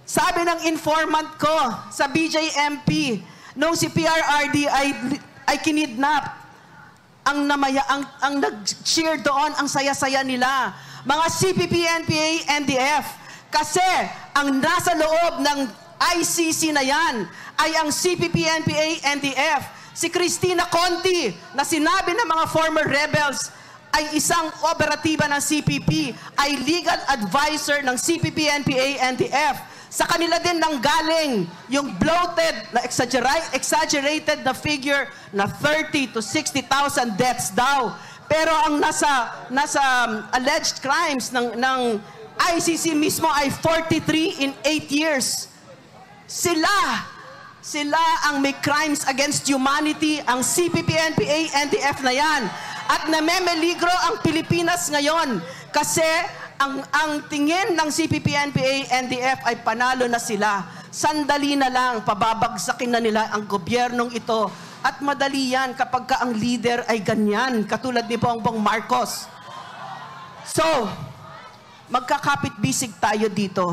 Sabi ng informant ko sa BJMP, nung si PRRD ay kinidnap, ang nag-cheer doon, ang saya-saya nila. Mga CPP, NPA, NDF. Kasi ang nasa loob ng ICC na yan ay ang CPP, NPA, NDF. Si Cristina Conti, na sinabi ng mga former rebels, ay isang operatiba ng CPP, ay legal advisor ng CPP, NPA, NDF. Sa kanila din nanggaling yung bloated, na exaggerated na figure na 30 to 60,000 deaths daw. Pero ang nasa alleged crimes ng ICC mismo ay 43 in 8 years. Sila ang may crimes against humanity, ang CPP, NPA, NDF na yan. At namemeligro ang Pilipinas ngayon kasi ang tingin ng CPP, NPA, NDF ay panalo na sila. Sandali na lang, pababagsakin na nila ang gobyernong ito. At madali yan kapag ka ang leader ay ganyan, katulad ni Bongbong Marcos. So, magkakapit-bisig tayo dito.